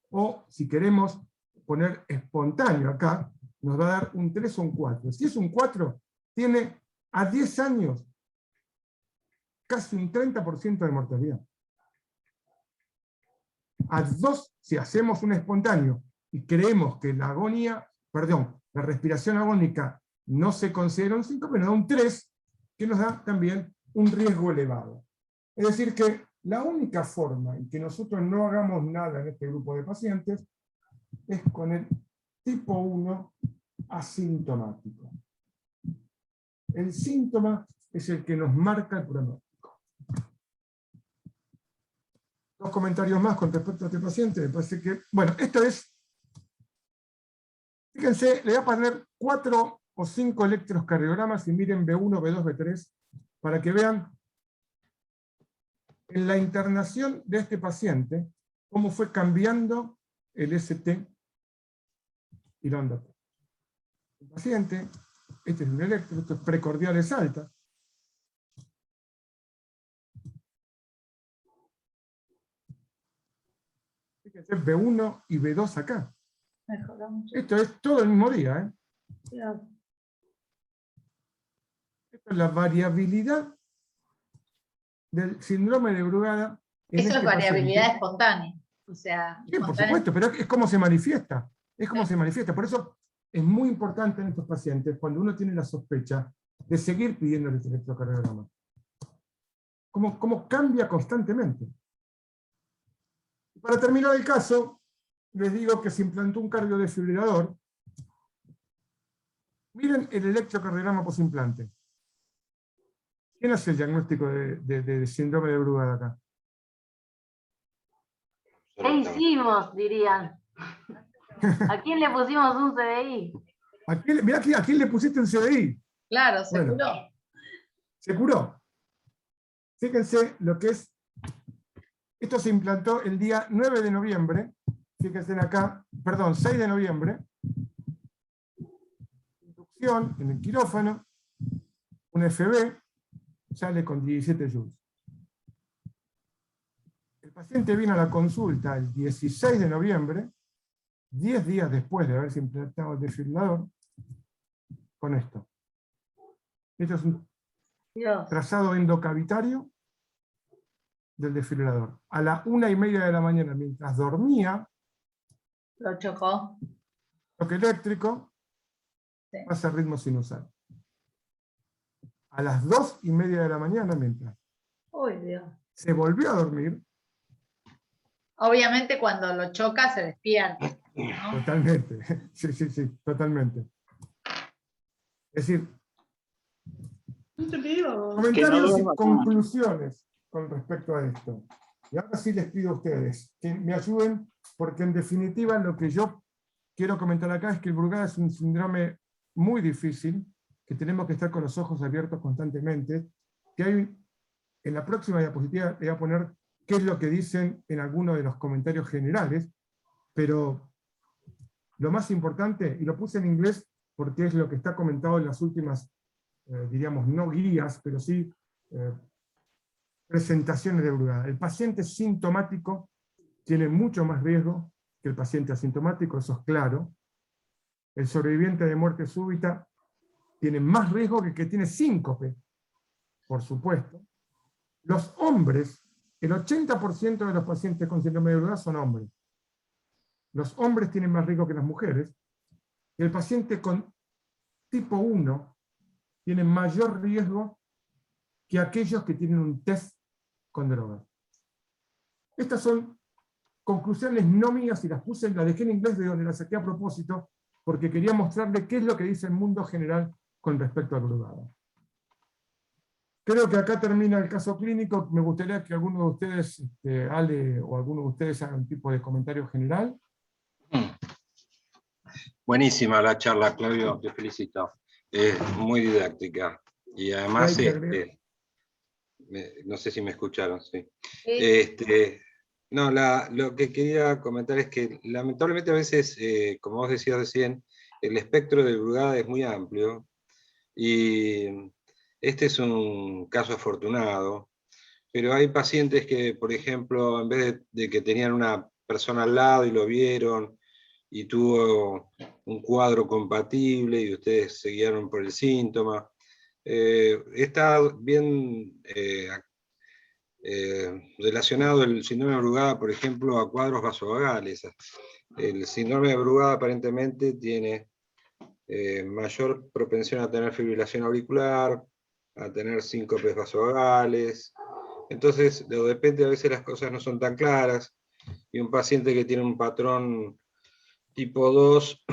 o si queremos poner espontáneo acá, nos va a dar un 3 o un 4. Si es un 4, tiene a 10 años casi un 30% de mortalidad. A 2, si hacemos un espontáneo y creemos que la respiración agónica no se considera un 5, pero nos da un 3, que nos da también un riesgo elevado. Es decir que la única forma en que nosotros no hagamos nada en este grupo de pacientes es con el tipo 1 asintomático. El síntoma es el que nos marca el pronóstico. 2 comentarios más con respecto a este paciente. Me parece que, bueno, esto es, fíjense, le voy a poner 4 o 5 electrocardiogramas y miren B1, B2, B3, para que vean en la internación de este paciente cómo fue cambiando el ST y la onda. El paciente, este es un electro, esto es precordiales altas. Fíjense, B1 y B2 acá. Esto es todo el mismo día, ¿eh? Esta es la variabilidad del síndrome de Brugada. Eso es variabilidad espontánea. O sea, sí, por supuesto, pero es como se manifiesta. Es como se manifiesta. Por eso es muy importante en estos pacientes, cuando uno tiene la sospecha, de seguir pidiendo el electrocardiograma. Cómo cambia constantemente. Para terminar el caso, les digo que se implantó un cardiodesfibrilador. Miren el electrocardiograma posimplante. ¿Quién hace el diagnóstico de síndrome de Brugada acá? ¿Qué hicimos? Dirían. ¿A quién le pusimos un CDI? Mirá ¿a quién le pusiste un CDI? Claro, se Bueno, curó. Se curó. Fíjense lo que es. Esto se implantó el día 9 de noviembre. Fíjense acá, perdón, 6 de noviembre. Inducción en el quirófano. Un FB. Sale con 17 joules. El paciente vino a la consulta el 16 de noviembre, 10 días después de haberse implantado el desfibrilador, con esto. Esto es un trazado endocavitario del desfibrilador. A la 1:30 de la mañana, mientras dormía, Lo chocó. choque eléctrico, Sí. pasa ritmo sinusal. A las 2:30 de la mañana, mientras Uy, Dios. se volvió a dormir, Obviamente cuando lo choca se despierta, ¿no? totalmente, sí, totalmente. Es decir, Comentarios y duerma, conclusiones con respecto a esto. Y ahora sí les pido a ustedes que me ayuden, porque en definitiva lo que yo quiero comentar acá es que el Brugada es un síndrome muy difícil, que tenemos que estar con los ojos abiertos constantemente, que hay, en la próxima diapositiva le voy a poner qué es lo que dicen en algunos de los comentarios generales, pero lo más importante, y lo puse en inglés porque es lo que está comentado en las últimas, diríamos, no guías, pero sí presentaciones de Brugada. El paciente sintomático tiene mucho más riesgo que el paciente asintomático, eso es claro. El sobreviviente de muerte súbita tiene más riesgo que el que tiene síncope, por supuesto. Los hombres, el 80% de los pacientes con síndrome de Brugada son hombres. Los hombres tienen más riesgo que las mujeres. Y el paciente con tipo 1 tiene mayor riesgo que aquellos que tienen un test con drogas. Estas son conclusiones no mías y las dejé en inglés, de donde las saqué a propósito, porque quería mostrarle qué es lo que dice el mundo general con respecto al Brugada. Creo que acá termina el caso clínico. Me gustaría que alguno de ustedes, Ale o alguno de ustedes, hagan un tipo de comentario general. Buenísima la charla, Claudio, te felicito. Es muy didáctica. Y además, no sé si me escucharon, sí. No, lo que quería comentar es que lamentablemente a veces, como vos decías recién, el espectro de Brugada es muy amplio, y este es un caso afortunado, pero hay pacientes que, por ejemplo, en vez de que tenían una persona al lado y lo vieron, y tuvo un cuadro compatible, y ustedes se guiaron por el síntoma, está bien relacionado el síndrome de Brugada, por ejemplo, a cuadros vasovagales. El síndrome de Brugada aparentemente tiene mayor propensión a tener fibrilación auricular, a tener síncopes vasovagales. Entonces, de repente a veces las cosas no son tan claras, y un paciente que tiene un patrón tipo 2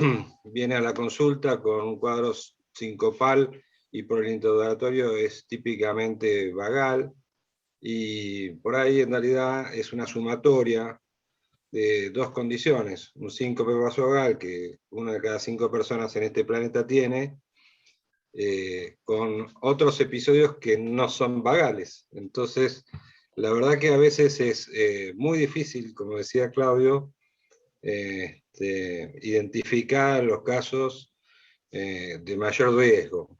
viene a la consulta con un cuadro sincopal y por el interrogatorio es típicamente vagal, y por ahí en realidad es una sumatoria de dos condiciones: un síncope vasovagal, que una de cada 5 personas en este planeta tiene, con otros episodios que no son vagales. Entonces, la verdad que a veces es muy difícil, como decía Claudio, identificar los casos de mayor riesgo.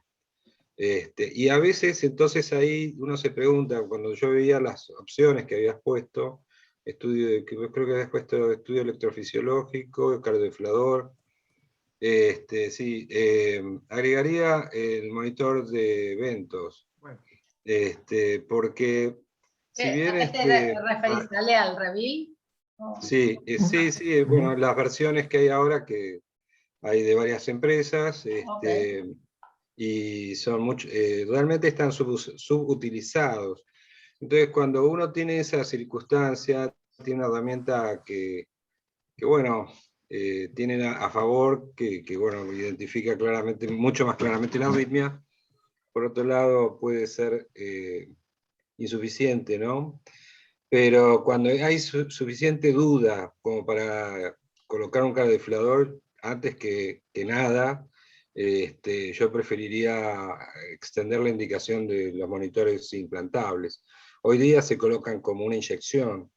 Y a veces entonces ahí uno se pregunta, cuando yo veía las opciones que habías puesto, creo que habías puesto estudio electrofisiológico, cardiodiflador, sí, agregaría el monitor de eventos, Bueno. Porque si bien ¿Referís al Revil? sí, sí, bueno, las versiones que hay ahora, que hay de varias empresas, y son realmente están subutilizados. Entonces, cuando uno tiene esa circunstancia, tiene una herramienta que bueno, tienen a favor, que bueno, identifica claramente, mucho más claramente la arritmia. Por otro lado, puede ser insuficiente, ¿no? Pero cuando hay suficiente duda como para colocar un cardiodiflador, antes que nada, yo preferiría extender la indicación de los monitores implantables. Hoy día se colocan como una inyección.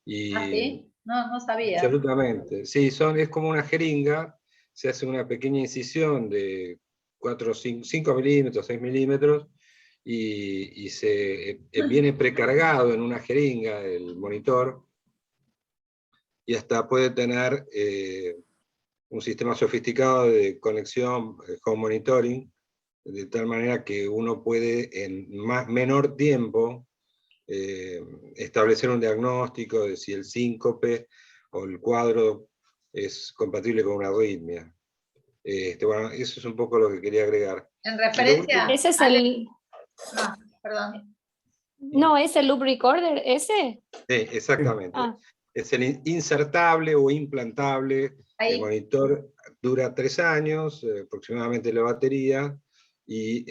Y ¿Sí? No sabía. absolutamente. Sí, es como una jeringa, se hace una pequeña incisión de 5 milímetros, 6 milímetros, y se viene precargado en una jeringa el monitor, y hasta puede tener un sistema sofisticado de conexión, home monitoring, de tal manera que uno puede en menor tiempo establecer un diagnóstico de si el síncope o el cuadro es compatible con una arritmia. Bueno, eso es un poco lo que quería agregar. En referencia... Ese es el... perdón. No, ¿es el loop recorder ese? Sí, exactamente. Es el insertable o implantable. Ahí. El monitor dura 3 años, aproximadamente la batería, y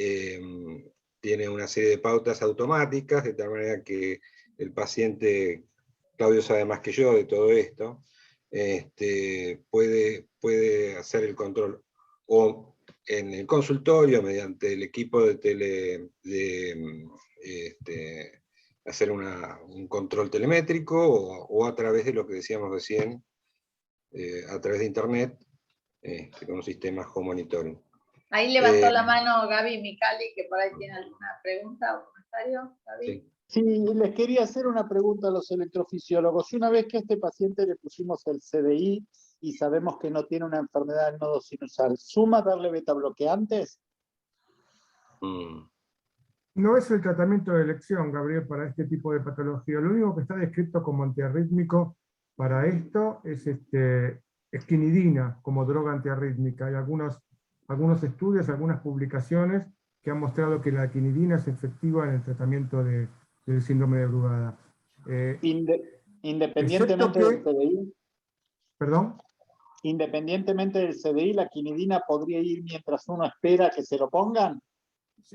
tiene una serie de pautas automáticas, de tal manera que el paciente, Claudio sabe más que yo de todo esto, puede hacer el control o en el consultorio mediante el equipo hacer un control telemétrico o a través de lo que decíamos recién, a través de internet, con un sistema home monitoring. Ahí levantó la mano Gaby Micali, que por ahí tiene alguna pregunta o comentario. Gaby. Sí. Sí, les quería hacer una pregunta a los electrofisiólogos. Una vez que a este paciente le pusimos el CDI y sabemos que no tiene una enfermedad del nodo sinusal, ¿suma darle betabloqueantes? No es el tratamiento de elección, Gabriel, para este tipo de patología. Lo único que está descrito como antiarrítmico para esto es quinidina como droga antiarrítmica. Hay algunos estudios, algunas publicaciones que han mostrado que la quinidina es efectiva en el tratamiento del síndrome de Brugada. Independientemente del CDI. ¿Perdón? Independientemente del CDI, la quinidina podría ir mientras uno espera que se lo pongan.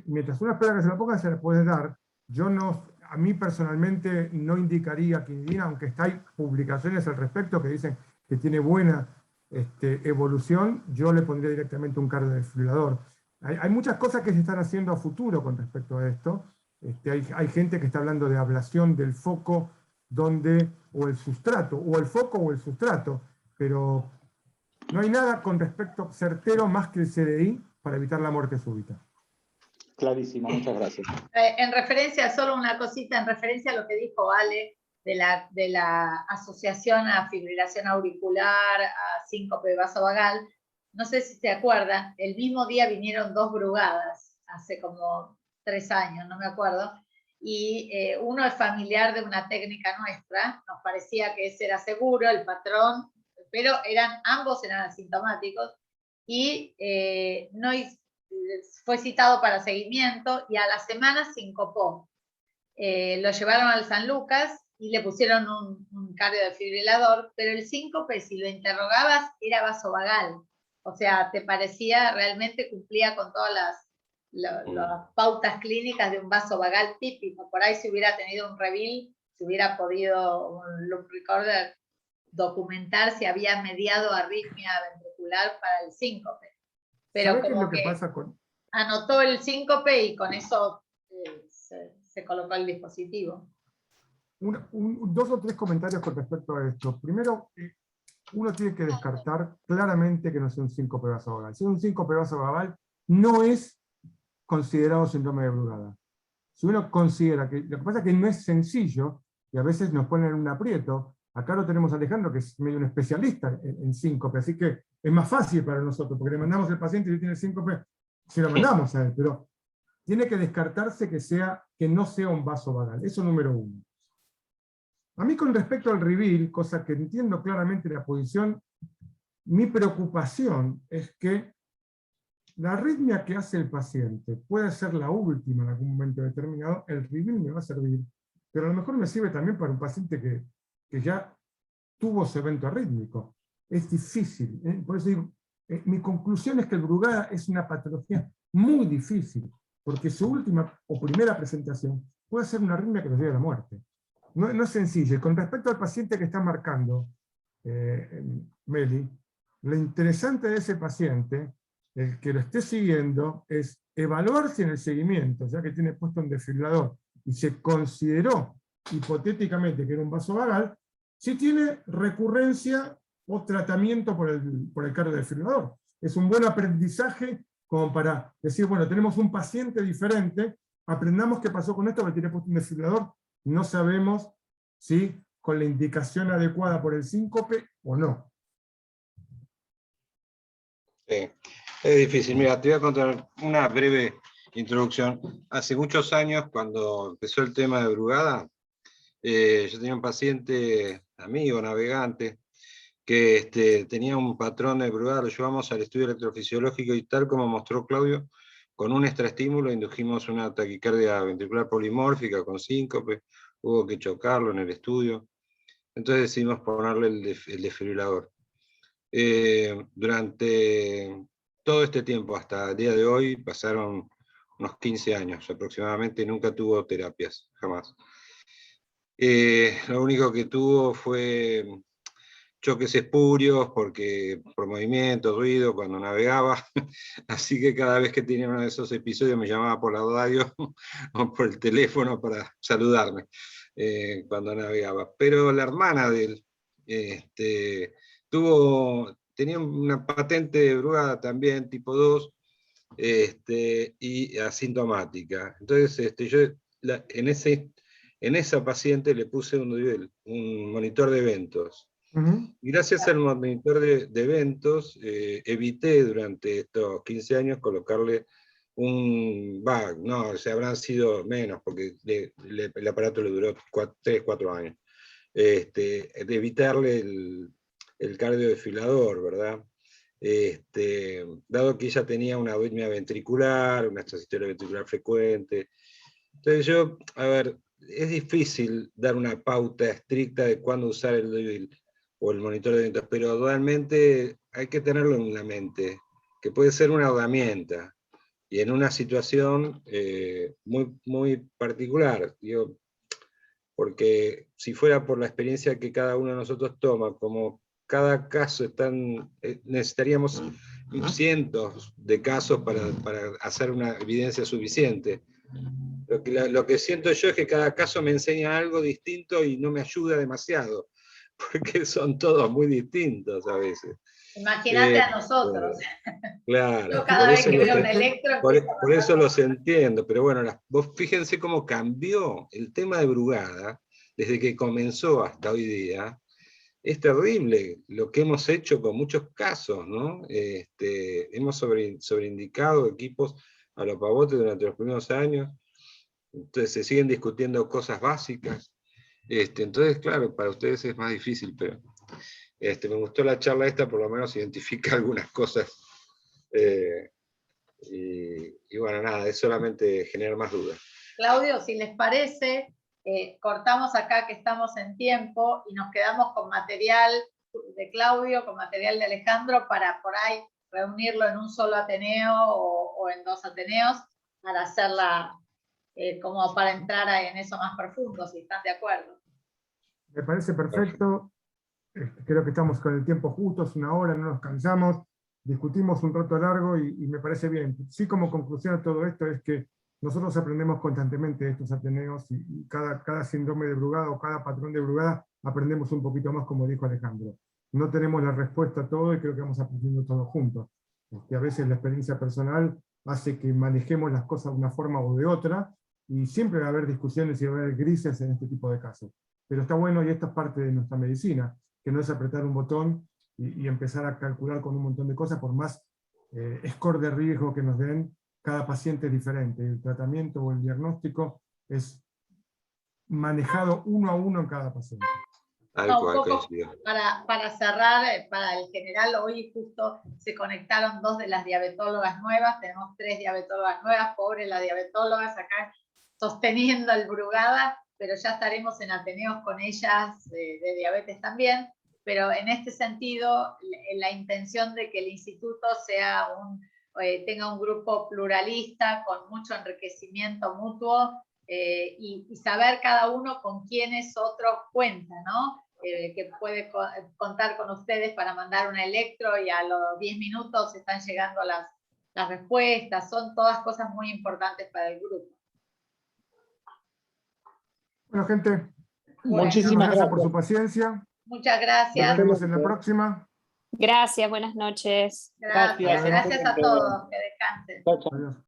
Mientras uno espera que se lo pongan, se le puede dar. A mí personalmente no indicaría quinidina, aunque hay publicaciones al respecto que dicen que tiene buena evolución, yo le pondría directamente un cardiodesfibrilador. Hay muchas cosas que se están haciendo a futuro con respecto a esto. Hay gente que está hablando de ablación del foco o el sustrato, o el foco o el sustrato, pero no hay nada con respecto certero más que el CDI para evitar la muerte súbita. Clarísimo, muchas gracias. En referencia, solo una cosita, en referencia a lo que dijo Ale, de la asociación a fibrilación auricular, a síncope vasovagal, no sé si se acuerdan, el mismo día vinieron 2 Brugadas, hace como 3 años, no me acuerdo, y uno es familiar de una técnica nuestra, nos parecía que ese era seguro, el patrón, pero ambos eran asintomáticos, y fue citado para seguimiento, y a la semana sincopó. Lo llevaron al San Lucas, y le pusieron un cardiodesfibrilador, pero el síncope, si lo interrogabas, era vasovagal. O sea, te parecía, realmente cumplía con todas las pautas clínicas de un vasovagal típico. Por ahí si hubiera tenido un REVIL, si hubiera podido un loop recorder documentar si había mediado arritmia ventricular para el síncope. Pero ¿Sabes qué es como lo que que pasa con...? anotó el síncope y con eso se colocó el dispositivo. 2 o 3 comentarios con respecto a esto. Primero, uno tiene que descartar claramente que no sea un síncope vasovagal. Si es un síncope vasovagal, no es considerado síndrome de Brugada. Si uno considera que... Lo que pasa es que no es sencillo, y a veces nos ponen en un aprieto. Acá lo tenemos a Alejandro, que es medio un especialista en síncope, así que es más fácil para nosotros, porque le mandamos al paciente y si tiene síncope, se lo mandamos a él, pero tiene que descartarse que no sea un vasovagal. Eso número 1. A mí con respecto al REVIL, cosa que entiendo claramente la posición, mi preocupación es que la arritmia que hace el paciente puede ser la última en algún momento determinado, el REVIL me va a servir, pero a lo mejor me sirve también para un paciente que ya tuvo su evento arrítmico. Es difícil, por eso digo, mi conclusión es que el Brugada es una patología muy difícil, porque su última o primera presentación puede ser una arritmia que nos lleve a la muerte. No es sencillo. Y con respecto al paciente que está marcando, Meli, lo interesante de ese paciente, el que lo esté siguiendo, es evaluar si en el seguimiento, ya que tiene puesto un desfibrilador, y se consideró hipotéticamente que era un vasovagal, si tiene recurrencia o tratamiento por el cardiodesfibrilador. Es un buen aprendizaje como para decir, bueno, tenemos un paciente diferente, aprendamos qué pasó con esto, porque tiene puesto un desfibrilador, no sabemos si con la indicación adecuada por el síncope o no. Sí, es difícil. Mira, te voy a contar una breve introducción. Hace muchos años, cuando empezó el tema de Brugada, yo tenía un paciente, amigo, navegante, que tenía un patrón de Brugada, lo llevamos al estudio electrofisiológico y tal como mostró Claudio, con un extraestímulo indujimos una taquicardia ventricular polimórfica con síncope, hubo que chocarlo en el estudio, entonces decidimos ponerle el desfibrilador. Durante todo este tiempo, hasta el día de hoy, pasaron unos 15 años aproximadamente, nunca tuvo terapias, jamás. Lo único que tuvo fue choques espurios por movimiento, ruido, cuando navegaba. Así que cada vez que tenía uno de esos episodios me llamaba por la radio o por el teléfono para saludarme cuando navegaba. Pero la hermana de él tenía una patente de brugada también, tipo 2, y asintomática. Entonces yo en esa paciente le puse un monitor de eventos. Y gracias al monitor de eventos, evité durante estos 15 años colocarle no, habrán sido menos, porque el aparato le duró 3, 4 años, de evitarle el cardiodesfibrilador, ¿verdad? Dado que ella tenía una arritmia ventricular, una taquicardia ventricular frecuente. Entonces es difícil dar una pauta estricta de cuándo usar el DEVIL o el monitor de eventos, pero realmente hay que tenerlo en la mente, que puede ser una herramienta, y en una situación muy, muy particular, porque si fuera por la experiencia que cada uno de nosotros toma, como cada caso necesitaríamos cientos de casos para hacer una evidencia suficiente. Lo que siento yo es que cada caso me enseña algo distinto y no me ayuda demasiado, porque son todos muy distintos a veces. Imagínate a nosotros. Claro. Yo cada vez que veo un electro... Por eso los entiendo, pero bueno, vos fíjense cómo cambió el tema de brugada desde que comenzó hasta hoy día. Es terrible lo que hemos hecho con muchos casos, ¿no? Hemos sobreindicado equipos a los pavotes durante los primeros años, entonces se siguen discutiendo cosas básicas. Entonces, claro, para ustedes es más difícil, pero me gustó la charla esta, por lo menos identifica algunas cosas. Y bueno, nada, es solamente generar más dudas. Claudio, si les parece, cortamos acá que estamos en tiempo y nos quedamos con material de Claudio, con material de Alejandro, para por ahí reunirlo en un solo Ateneo o en 2 Ateneos para hacerla como para entrar en eso más profundo, si están de acuerdo. Me parece perfecto. Creo que estamos con el tiempo justo, es 1 hora, no nos cansamos, discutimos un rato largo y me parece bien. Sí, como conclusión a todo esto es que nosotros aprendemos constantemente de estos Ateneos y cada síndrome de brugada o cada patrón de brugada aprendemos un poquito más, como dijo Alejandro. No tenemos la respuesta a todo y creo que vamos aprendiendo todos juntos. A veces la experiencia personal hace que manejemos las cosas de una forma o de otra, y siempre va a haber discusiones y va a haber grises en este tipo de casos. Pero está bueno, y esto es parte de nuestra medicina, que no es apretar un botón y empezar a calcular con un montón de cosas, por más score de riesgo que nos den. Cada paciente es diferente, el tratamiento o el diagnóstico es manejado 1 a 1 en cada paciente. No, un poco para cerrar, para el general, hoy justo se conectaron 2 de las diabetólogas nuevas, tenemos 3 diabetólogas nuevas, pobres las diabetólogas acá sosteniendo el brugada, pero ya estaremos en Ateneos con ellas de diabetes también, pero en este sentido, la intención de que el instituto sea tenga un grupo pluralista con mucho enriquecimiento mutuo, y saber cada uno con quiénes otros cuenta, ¿no? Que puede contar con ustedes para mandar una electro y a los 10 minutos están llegando las respuestas. Son todas cosas muy importantes para el grupo. Bueno, gente, muchísimas gracias por su paciencia. Muchas gracias. Nos vemos en la próxima. Gracias, buenas noches. Gracias a todos. Que descansen. Chao, chao. Adiós.